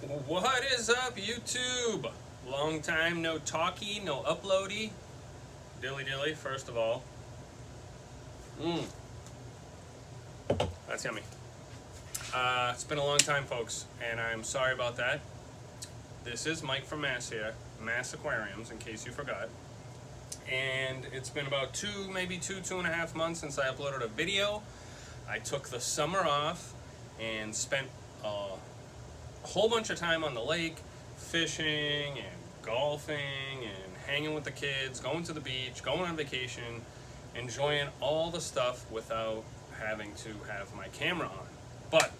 What is up, YouTube? Long time no talkie, no uploady. Dilly dilly, first of all. That's yummy. It's been a long time, folks, and I'm sorry about that. This is Mike from Mass here, Mass Aquariums, in case you forgot. And it's been about maybe two and a half months since I uploaded a video. I took the summer off and spent a whole bunch of time on the lake, fishing and golfing and hanging with the kids, going to the beach, going on vacation, enjoying all the stuff without having to have my camera on. But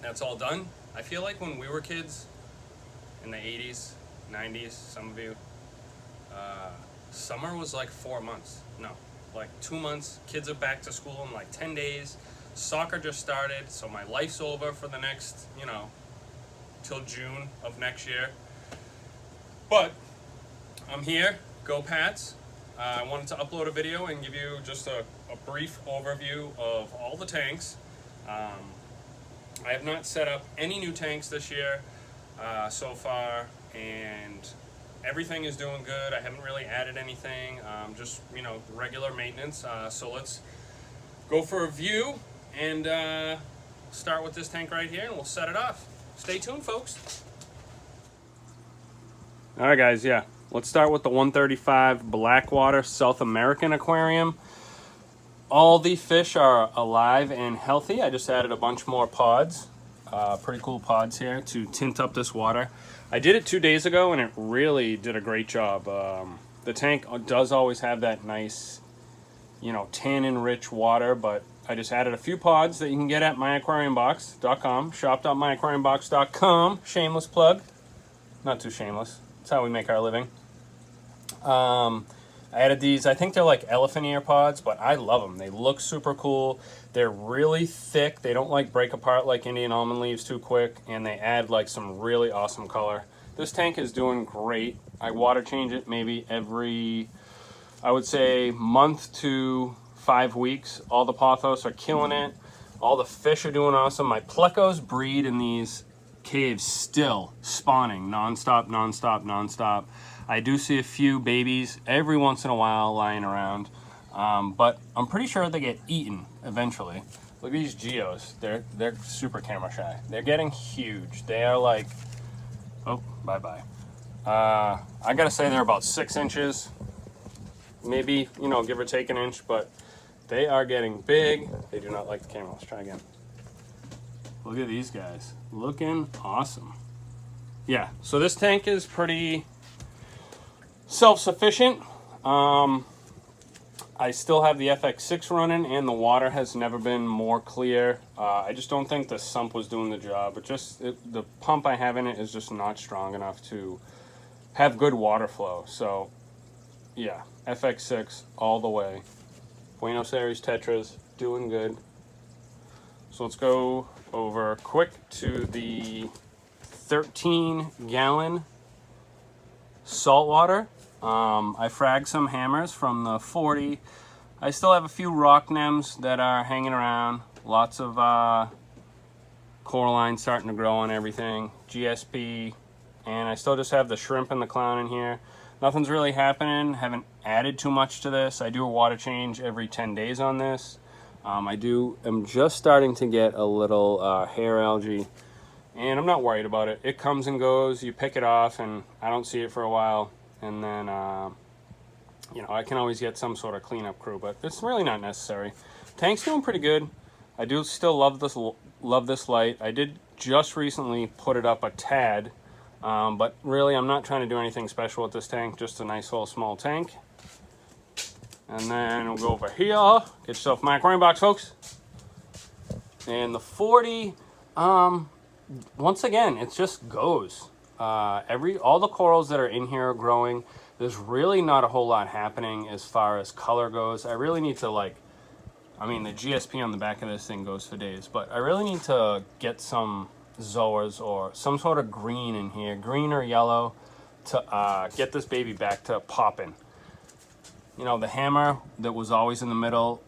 that's all done. I feel like when we were kids in the 80s, 90s, some of you, summer was like 4 months. No, like 2 months. Kids are back to school in like 10 days. Soccer just started, so my life's over for the next, till June of next year. But I'm here, go Pats. I wanted to upload a video and give you just a brief overview of all the tanks. I have not set up any new tanks this year so far, and everything is doing good. I haven't really added anything, just regular maintenance. So let's go for a view and start with this tank right here, and we'll set it off. Stay tuned, folks. All right, guys, let's start with the 135 Blackwater South American aquarium. All the fish are alive and healthy. I just added a bunch more pods, pretty cool pods here to tint up this water. I did it 2 days ago and it really did a great job. The tank does always have that nice, tannin-rich water, but I just added a few pods that you can get at myaquariumbox.com, shop.myaquariumbox.com. Shameless plug. Not too shameless. That's how we make our living. I added these. I think they're like elephant ear pods, but I love them. They look super cool. They're really thick. They don't break apart like Indian almond leaves too quick, and they add some really awesome color. This tank is doing great. I water change it maybe every, I would say, month to 5 weeks. All the pothos are killing it. All the fish are doing awesome. My plecos breed in these caves still, spawning nonstop. I do see a few babies every once in a while lying around, but I'm pretty sure they get eaten eventually. Look at these geos. They're super camera shy. They're getting huge. They are like, oh, bye-bye. I gotta say they're about 6 inches, maybe, give or take an inch, but they are getting big. They do not like the camera. Let's try again. Look at these guys. Looking awesome. Yeah, so this tank is pretty self-sufficient. I still have the FX6 running, and the water has never been more clear. I just don't think the sump was doing the job. The pump I have in it is just not strong enough to have good water flow. So, yeah, FX6 all the way. Buenos Aires Tetras, doing good. So let's go over quick to the 13-gallon saltwater. I fragged some hammers from the 40. I still have a few rock nems that are hanging around. Lots of coralline starting to grow on everything. GSP. And I still just have the shrimp and the clown in here. Nothing's really happening. Haven't added too much to this. I do a water change every 10 days on this. I'm just starting to get a little hair algae. And I'm not worried about it. It comes and goes. You pick it off and I don't see it for a while. And then, I can always get some sort of cleanup crew, but it's really not necessary. Tank's doing pretty good. I do still love this light. I did just recently put it up a tad, but really I'm not trying to do anything special with this tank, just a nice little small tank. And then we'll go over here. Get yourself my aquarium box, folks. And the 40, once again, it just goes. All the corals that are in here are growing. There's really not a whole lot happening as far as color goes. I really need to the GSP on the back of this thing goes for days, but I really need to get some zoas or some sort of green in here, green or yellow, to get this baby back to popping. The hammer that was always in the middle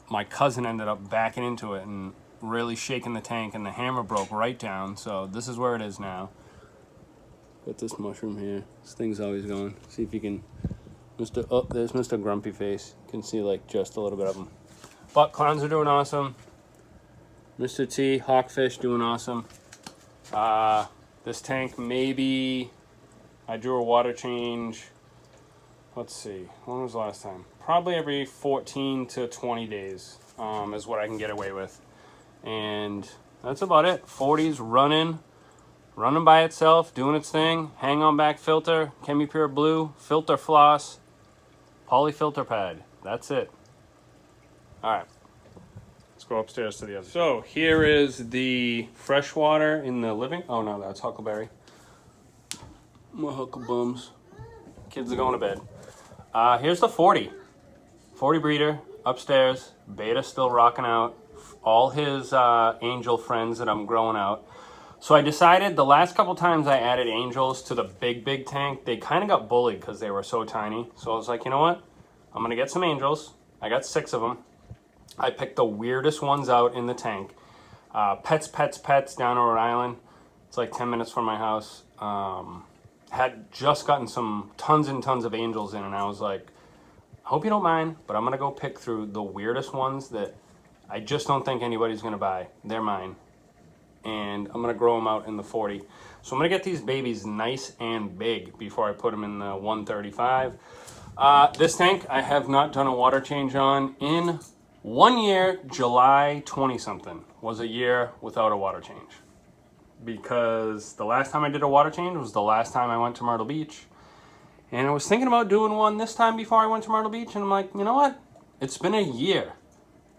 my cousin ended up backing into it, and really shaking the tank, and the hammer broke right down. So this is where it is now. Got this mushroom here. This thing's always going. See if you can, oh, there's Mr. Grumpy Face. You can see like just a little bit of him. But clowns are doing awesome. Mr. T, Hawkfish doing awesome. This tank, maybe I drew a water change. Let's see, when was the last time? Probably every 14 to 20 days is what I can get away with. And that's about it. 40's running by itself, doing its thing. Hang on back filter, Chemi Pure Blue, filter floss, poly filter pad. That's it. All right, let's go upstairs to the other. So here is the freshwater in the living. Oh no, that's Huckleberry. More Hucklebums. Kids are going to bed. Here's the 40 breeder upstairs. Beta still rocking out. All his angel friends that I'm growing out. So I decided the last couple times I added angels to the big tank, they kind of got bullied because they were so tiny. So I was like, you know what? I'm going to get some angels. I got 6 of them. I picked the weirdest ones out in the tank. Pets down in Rhode Island. It's like 10 minutes from my house. Had just gotten some tons and tons of angels in, and I was like, I hope you don't mind, but I'm going to go pick through the weirdest ones that I just don't think anybody's going to buy. They're mine. And I'm going to grow them out in the 40. So I'm going to get these babies nice and big before I put them in the 135. This tank I have not done a water change on in 1 year. July 20-something was a year without a water change. Because the last time I did a water change was the last time I went to Myrtle Beach. And I was thinking about doing one this time before I went to Myrtle Beach, and I'm like, you know what? It's been a year.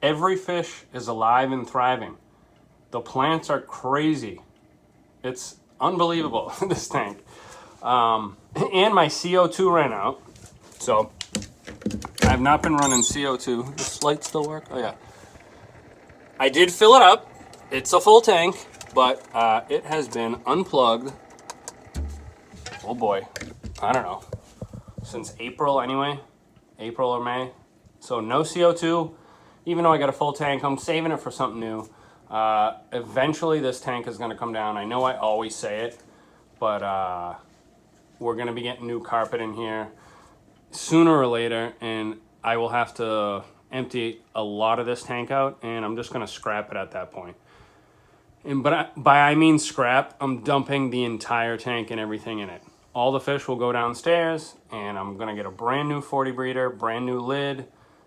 Every fish is alive and thriving. The plants are crazy. It's unbelievable, this tank. And my CO2 ran out. So I've not been running CO2. Does light still work? Oh yeah. I did fill it up. It's a full tank. But it has been unplugged, oh boy, I don't know, since April anyway, April or May. So no CO2, even though I got a full tank, I'm saving it for something new. Eventually this tank is going to come down. I know I always say it, but we're going to be getting new carpet in here sooner or later, and I will have to empty a lot of this tank out, and I'm just going to scrap it at that point. And by I mean scrap, I'm dumping the entire tank and everything in it. All the fish will go downstairs, and I'm going to get a brand new 40 breeder, brand new lid,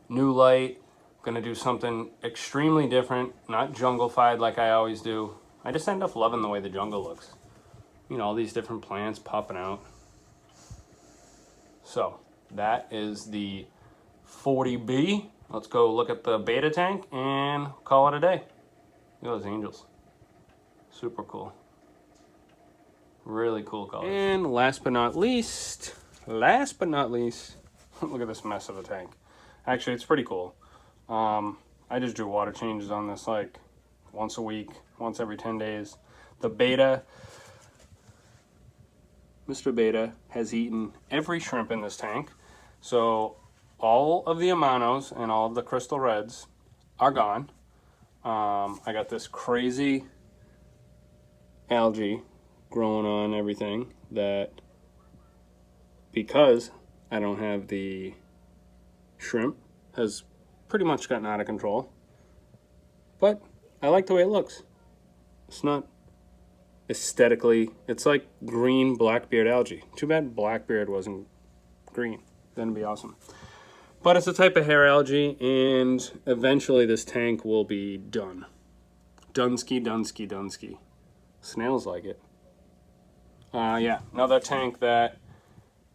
new light. I'm going to do something extremely different, not jungle-fied like I always do. I just end up loving the way the jungle looks. You know, all these different plants popping out. So, that is the 40B. Let's go look at the beta tank and call it a day. Look at those angels. Super cool. Really cool colors. And last but not least, look at this mess of a tank. Actually, it's pretty cool. I just do water changes on this like once a week, once every 10 days. The beta, Mr. Beta, has eaten every shrimp in this tank. So all of the Amanos and all of the crystal reds are gone. I got this crazy algae growing on everything that, because I don't have the shrimp, has pretty much gotten out of control. But I like the way it looks. It's not aesthetically, it's like green blackbeard algae. Too bad blackbeard wasn't green. Then it'd be awesome. But it's a type of hair algae, and eventually this tank will be done. Dunsky. Snails like it. Yeah, another tank that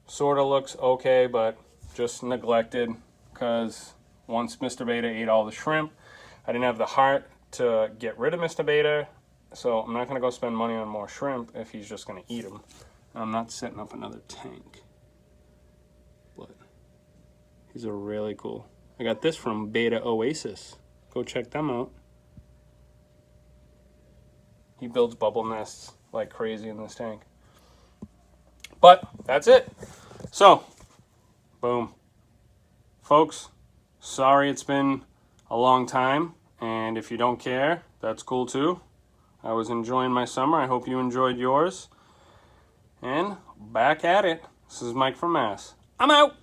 sort of looks okay, but just neglected because once Mr. Beta ate all the shrimp, I didn't have the heart to get rid of Mr. Beta, so I'm not going to go spend money on more shrimp if he's just going to eat them. I'm not setting up another tank, but these are really cool. I got this from Beta Oasis. Go check them out. He builds bubble nests like crazy in this tank. But that's it. So, boom. Folks, sorry it's been a long time. And if you don't care, that's cool too. I was enjoying my summer. I hope you enjoyed yours. And back at it. This is Mike from Mass. I'm out.